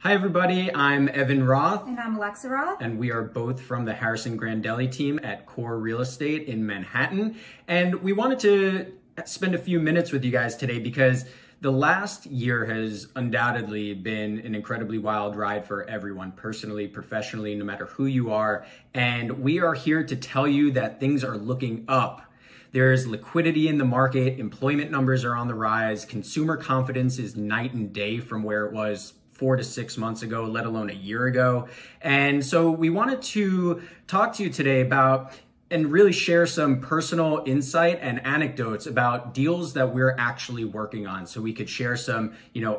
Hi everybody, I'm Evan Roth. And I'm Alexa Roth. And we are both from the Harrison Grandelli team at Core Real Estate in Manhattan. And we wanted to spend a few minutes with you guys today because the last year has undoubtedly been an incredibly wild ride for everyone, personally, professionally, no matter who you are. And we are here to tell you that things are looking up. There's liquidity in the market, employment numbers are on the rise, consumer confidence is night and day from where it was 4 to 6 months ago, let alone a year ago. And so we wanted to talk to you today about and really share some personal insight and anecdotes about deals that we're actually working on. So we could share some,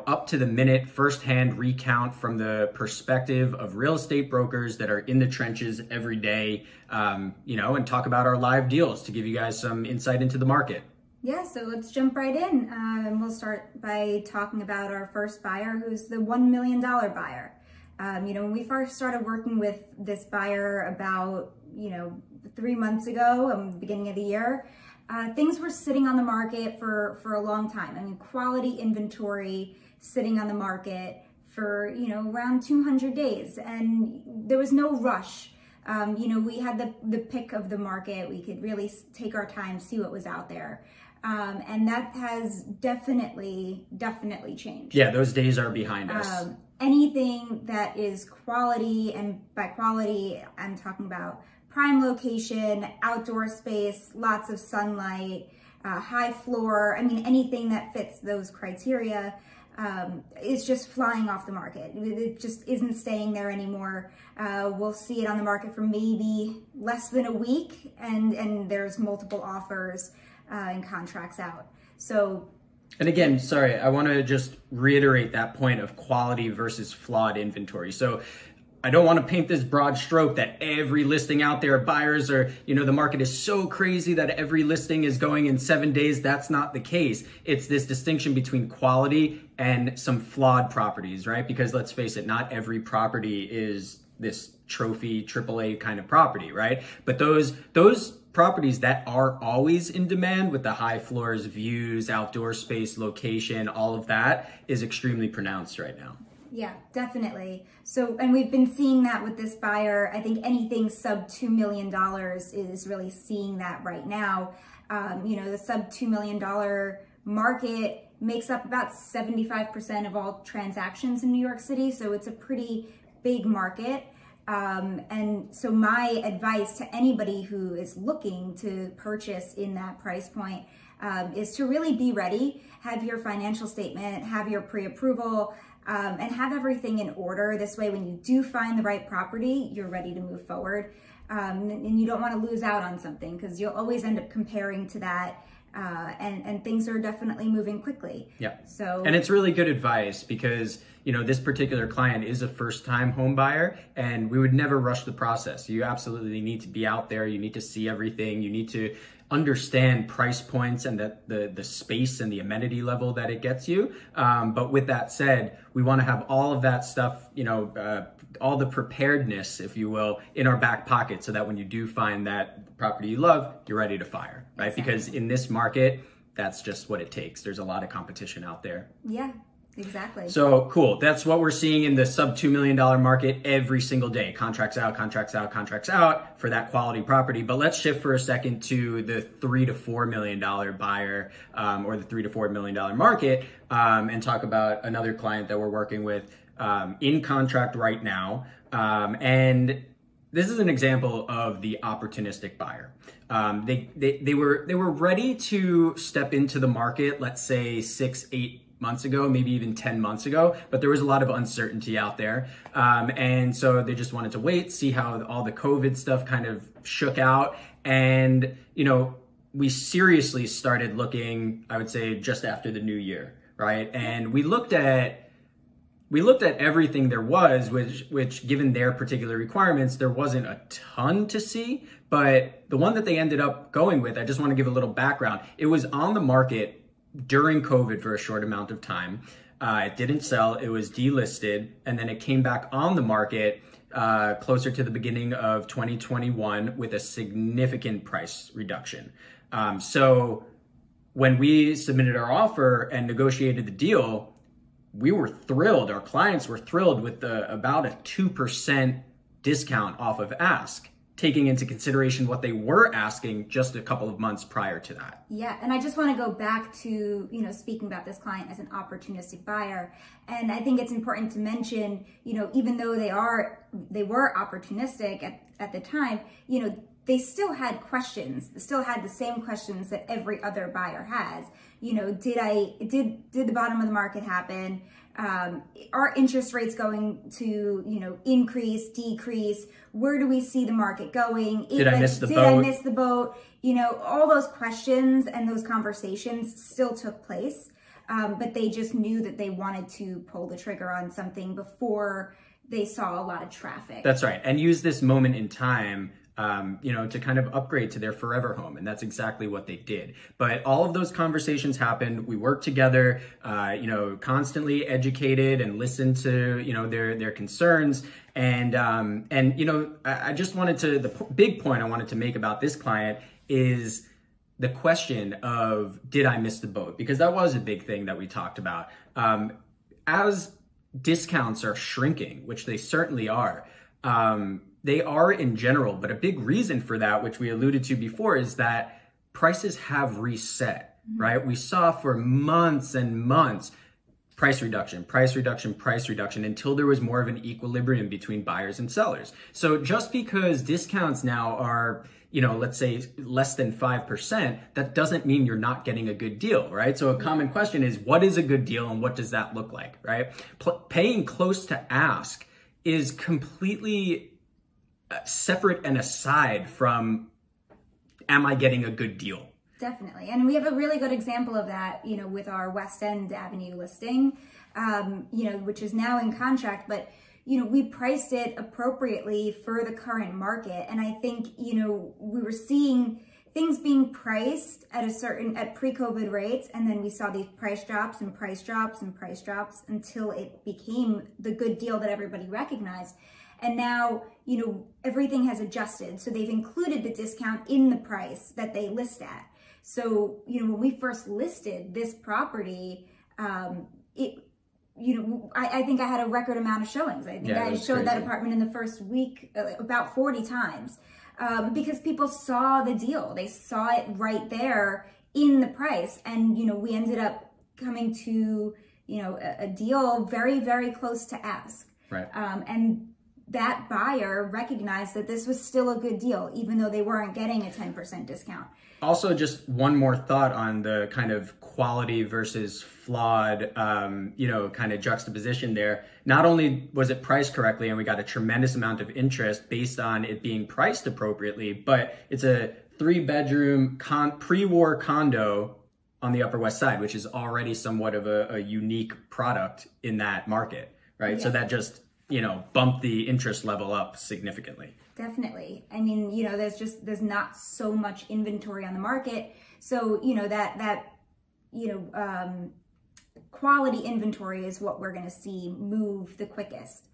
up to the minute firsthand recount from the perspective of real estate brokers that are in the trenches every day, and talk about our live deals to give you guys some insight into the market. Yeah, so let's jump right in. And we'll start by talking about our first buyer, who's the $1 million buyer. When we first started working with this buyer about, 3 months ago, beginning of the year, things were sitting on the market for a long time. I mean, quality inventory sitting on the market for, around 200 days. And there was no rush. We had the pick of the market. We could really take our time, see what was out there. And that has definitely changed. Yeah, those days are behind us. Anything that is quality, and by quality, I'm talking about prime location, outdoor space, lots of sunlight, high floor. I mean, anything that fits those criteria is just flying off the market. It just isn't staying there anymore. We'll see it on the market for maybe less than a week, and there's multiple offers and contracts out. And again, sorry, I want to just reiterate that point of quality versus flawed inventory. So I don't want to paint this broad stroke that every listing out there, buyers are, the market is so crazy that every listing is going in 7 days. That's not the case. It's this distinction between quality and some flawed properties, right? Because let's face it, not every property is this trophy AAA kind of property, right? But those properties that are always in demand with the high floors, views, outdoor space, location, all of that is extremely pronounced right now. Yeah, definitely. So, and we've been seeing that with this buyer. I think anything sub $2 million is really seeing that right now. The sub $2 million market makes up about 75% of all transactions in New York City. So it's a pretty big market. And so my advice to anybody who is looking to purchase in that price point is to really be ready, have your financial statement, have your pre-approval, and have everything in order. This way, when you do find the right property, you're ready to move forward. And you don't want to lose out on something because you'll always end up comparing to that. And things are definitely moving quickly. Yeah. And it's really good advice because, this particular client is a first-time home buyer and we would never rush the process. You absolutely need to be out there. You need to see everything. You need to understand price points and the space and the amenity level that it gets you. But with that said, we want to have all of that stuff, all the preparedness, if you will, in our back pocket so that when you do find that property you love, you're ready to fire, right? Exactly. Because in this market, that's just what it takes. There's a lot of competition out there. Yeah, exactly. So cool. That's what we're seeing in the sub $2 million market every single day. Contracts out, contracts out, contracts out for that quality property. But let's shift for a second to the $3 to $4 million buyer or the $3 to $4 million market and talk about another client that we're working with in contract right now. And this is an example of the opportunistic buyer. They were ready to step into the market, let's say 6, 8 months ago, maybe even 10 months ago, but there was a lot of uncertainty out there. And so they just wanted to wait, see how all the COVID stuff kind of shook out. And, we seriously started looking, I would say, just after the new year, right? And we looked at everything there was, which given their particular requirements, there wasn't a ton to see. But the one that they ended up going with, I just want to give a little background. It was on the market during COVID for a short amount of time. It didn't sell, it was delisted, and then it came back on the market closer to the beginning of 2021 with a significant price reduction. So when we submitted our offer and negotiated the deal, we were thrilled, our clients were thrilled with about a 2% discount off of ask, taking into consideration what they were asking just a couple of months prior to that. Yeah, and I just want to go back to, speaking about this client as an opportunistic buyer. And I think it's important to mention, even though they were opportunistic at the time, they still had questions. They still had the same questions that every other buyer has. Did the bottom of the market happen? Are interest rates going to, increase, decrease? Where do we see the market going? Did I miss the boat? Did I miss the boat? All those questions and those conversations still took place, but they just knew that they wanted to pull the trigger on something before they saw a lot of traffic. That's right. And use this moment in time to kind of upgrade to their forever home. And that's exactly what they did. But all of those conversations happened. We worked together, constantly educated and listened to, their concerns. And I just wanted to, the big point I wanted to make about this client is the question of, did I miss the boat? Because that was a big thing that we talked about. As discounts are shrinking, which they certainly are, they are in general, but a big reason for that, which we alluded to before, is that prices have reset, right? We saw for months and months, price reduction, until there was more of an equilibrium between buyers and sellers. So just because discounts now are, let's say less than 5%, that doesn't mean you're not getting a good deal, right? So a common question is, what is a good deal and what does that look like, right? Paying close to ask is completely separate and aside from, am I getting a good deal? Definitely. And we have a really good example of that, with our West End Avenue listing, which is now in contract, but, we priced it appropriately for the current market. And I think, we were seeing things being priced at pre-COVID rates. And then we saw these price drops and price drops and price drops until it became the good deal that everybody recognized. And now, everything has adjusted. So they've included the discount in the price that they list at. So, when we first listed this property, I think I had a record amount of showings. I think I showed that apartment in the first week about 40 times because people saw the deal. They saw it right there in the price. And, we ended up coming to, a deal very, very close to ask. Right. And that buyer recognized that this was still a good deal, even though they weren't getting a 10% discount. Also, just one more thought on the kind of quality versus flawed, kind of juxtaposition there. Not only was it priced correctly and we got a tremendous amount of interest based on it being priced appropriately, but it's a 3-bedroom pre-war condo on the Upper West Side, which is already somewhat of a unique product in that market, right? Yeah. So that just, bumped the interest level up significantly. Definitely. I mean, there's not so much inventory on the market. So, quality inventory is what we're going to see move the quickest.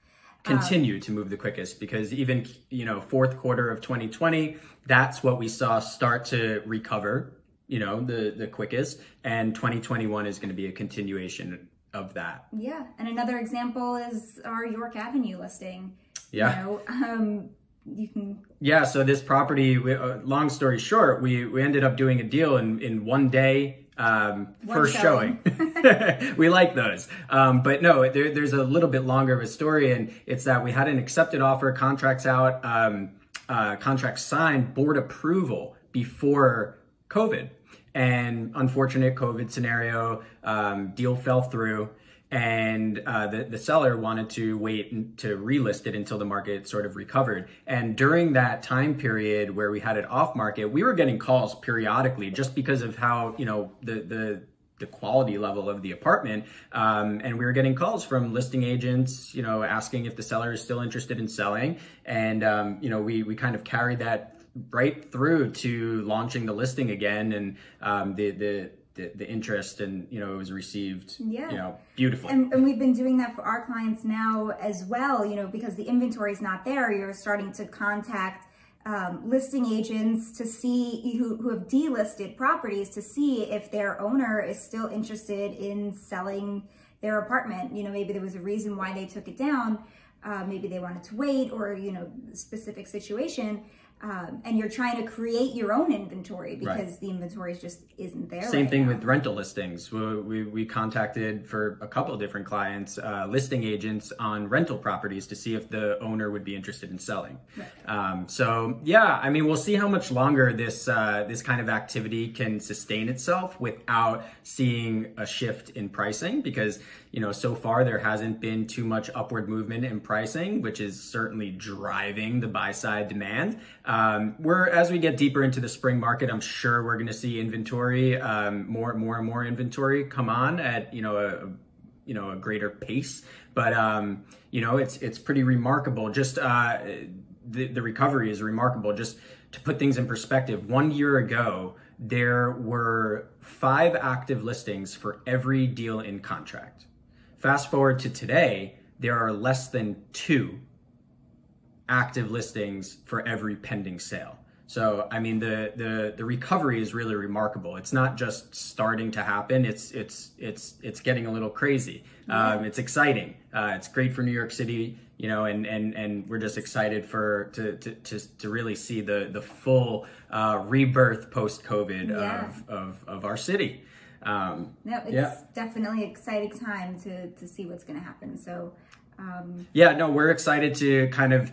Continue to move the quickest, because even, fourth quarter of 2020, that's what we saw start to recover, the quickest. And 2021 is going to be a continuation of that. Yeah. And another example is our York Avenue listing. Yeah. You can. Yeah. So this property, long story short, we ended up doing a deal in one day, first showing. We like those. But no, there's a little bit longer of a story, and it's that we had an accepted offer, contracts out, contract signed, board approval before COVID. And unfortunate COVID scenario, deal fell through, and the seller wanted to wait to relist it until the market sort of recovered. And during that time period where we had it off market, we were getting calls periodically just because of how, the quality level of the apartment. And we were getting calls from listing agents, asking if the seller is still interested in selling. And, we kind of carried that right through to launching the listing again, and the interest, and it was received beautifully. And we've been doing that for our clients now as well, because the inventory is not there. You're starting to contact listing agents to see who have delisted properties to see if their owner is still interested in selling their apartment. You know, maybe there was a reason why they took it down. Maybe they wanted to wait, or, you know, specific situation. And you're trying to create your own inventory because the inventory just isn't there. Same thing with rental listings. We contacted for a couple of different clients, listing agents on rental properties to see if the owner would be interested in selling. So yeah, I mean, we'll see how much longer this this kind of activity can sustain itself without seeing a shift in pricing, because, you know, so far there hasn't been too much upward movement in pricing, which is certainly driving the buy side demand. As we get deeper into the spring market, I'm sure we're going to see inventory, more and more inventory come on at, a greater pace. But, it's pretty remarkable. Just, the recovery is remarkable. Just to put things in perspective, 1 year ago, there were 5 active listings for every deal in contract. Fast forward to today, there are less than 2 active listings for every pending sale. So, I mean, the recovery is really remarkable. It's not just starting to happen. It's getting a little crazy. It's exciting. It's great for New York City, and we're just excited to really see the full rebirth post-COVID of our city. It's definitely an exciting time to see what's going to happen. So, we're excited to kind of,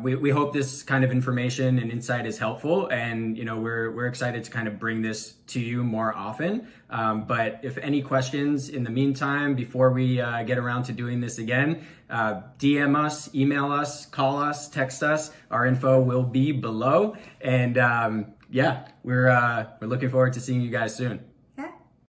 we hope this kind of information and insight is helpful, and, we're excited to kind of bring this to you more often. But if any questions in the meantime, before we get around to doing this again, DM us, email us, call us, text us. Our info will be below. And we're looking forward to seeing you guys soon.